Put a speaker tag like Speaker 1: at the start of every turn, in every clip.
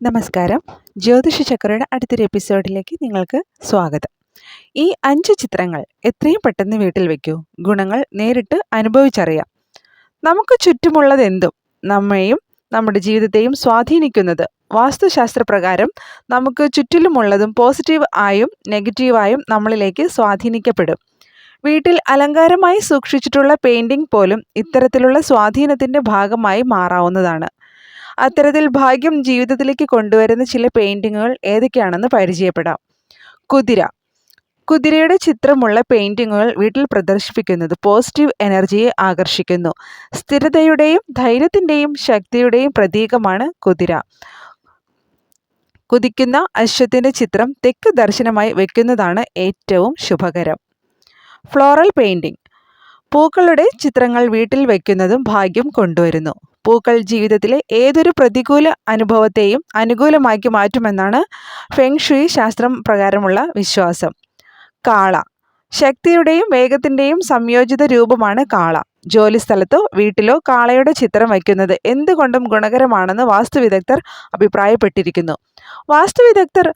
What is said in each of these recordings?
Speaker 1: നമസ്കാരം. ജ്യോതിഷ ചക്രയുടെ അടുത്തൊരു എപ്പിസോഡിലേക്ക് നിങ്ങൾക്ക് സ്വാഗതം. ഈ 5 ചിത്രങ്ങൾ എത്രയും പെട്ടെന്ന് വീട്ടിൽ വയ്ക്കൂ. ഗുണങ്ങൾ നേരിട്ട് അനുഭവിച്ചറിയാം. നമുക്ക് ചുറ്റുമുള്ളതെന്തും നമ്മെയും നമ്മുടെ ജീവിതത്തെയും സ്വാധീനിക്കുന്നത് വാസ്തുശാസ്ത്രപ്രകാരം നമുക്ക് ചുറ്റിലുമുള്ളതും പോസിറ്റീവ് ആയും നെഗറ്റീവായും നമ്മളിലേക്ക് സ്വാധീനിക്കപ്പെടും. വീട്ടിൽ അലങ്കാരമായി സൂക്ഷിച്ചിട്ടുള്ള പെയിൻറ്റിംഗ് പോലും ഇത്തരത്തിലുള്ള സ്വാധീനത്തിൻ്റെ ഭാഗമായി മാറാവുന്നതാണ്. അത്തരത്തിൽ ഭാഗ്യം ജീവിതത്തിലേക്ക് കൊണ്ടുവരുന്ന ചില പെയിൻറ്റിങ്ങുകൾ ഏതൊക്കെയാണെന്ന് പരിചയപ്പെടാം. കുതിരയുടെ ചിത്രമുള്ള പെയിൻറ്റിങ്ങുകൾ വീട്ടിൽ പ്രദർശിപ്പിക്കുന്നത് പോസിറ്റീവ് എനർജിയെ ആകർഷിക്കുന്നു. സ്ഥിരതയുടെയും ധൈര്യത്തിൻ്റെയും ശക്തിയുടെയും പ്രതീകമാണ് കുതിര. കുതിക്കുന്ന അശ്വത്തിൻ്റെ ചിത്രം തെക്ക് ദർശനമായി വയ്ക്കുന്നതാണ് ഏറ്റവും ശുഭകരം. Floral painting. പൂക്കളുടെ ചിത്രങ്ങൾ വീട്ടിൽ വയ്ക്കുന്നതും ഭാഗ്യം കൊണ്ടുവരുന്നു. പൂക്കൾ ജീവിതത്തിലെ ഏതൊരു പ്രതികൂല അനുഭവത്തെയും അനുകൂലമാക്കി മാറ്റുമെന്നാണ് ഫെങ് ഷുയി ശാസ്ത്രം പ്രകാരമുള്ള വിശ്വാസം. കാള. ശക്തിയുടെയും വേഗത്തിൻ്റെയും സംയോജിത രൂപമാണ് കാള. ജോലിസ്ഥലത്തോ വീട്ടിലോ കാളയുടെ ചിത്രം വയ്ക്കുന്നത് എന്തുകൊണ്ടും ഗുണകരമാണെന്ന് വാസ്തുവിദഗ്ധർ അഭിപ്രായപ്പെട്ടിരിക്കുന്നു. വാസ്തുവിദഗ്ധർ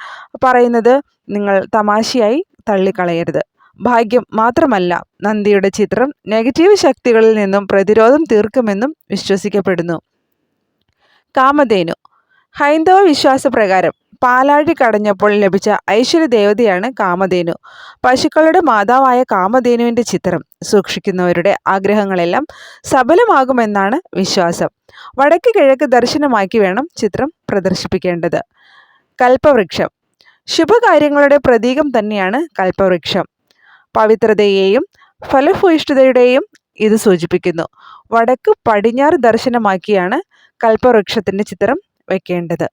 Speaker 1: പറയുന്നത് നിങ്ങൾ തമാശയായി തള്ളിക്കളയരുത്. ഭാഗ്യം മാത്രമല്ല, നന്ദിയുടെ ചിത്രം നെഗറ്റീവ് ശക്തികളിൽ നിന്നും പ്രതിരോധം തീർക്കുമെന്നും വിശ്വസിക്കപ്പെടുന്നു. കാമധേനു. ഹൈന്ദവ വിശ്വാസപ്രകാരം പാലാഴി കടഞ്ഞപ്പോൾ ലഭിച്ച ഐശ്വര്യദേവതയാണ് കാമധേനു. പശുക്കളുടെ മാതാവായ കാമധേനുവിൻ്റെ ചിത്രം സൂക്ഷിക്കുന്നവരുടെ ആഗ്രഹങ്ങളെല്ലാം സഫലമാകുമെന്നാണ് വിശ്വാസം. വടക്ക് കിഴക്ക് ദർശനമാക്കി വേണം ചിത്രം പ്രദർശിപ്പിക്കേണ്ടത്. കൽപ്പവൃക്ഷം. ശുഭകാര്യങ്ങളുടെ പ്രതീകം തന്നെയാണ് കൽപ്പവൃക്ഷം. പവിത്രതയെയും ഫലഭൂയിഷ്ഠതയുടെയും ഇത് സൂചിപ്പിക്കുന്നു. വടക്ക് പടിഞ്ഞാറ് ദർശനമാക്കിയാണ് കൽപ്പവൃക്ഷത്തിൻ്റെ ചിത്രം വയ്ക്കേണ്ടത്.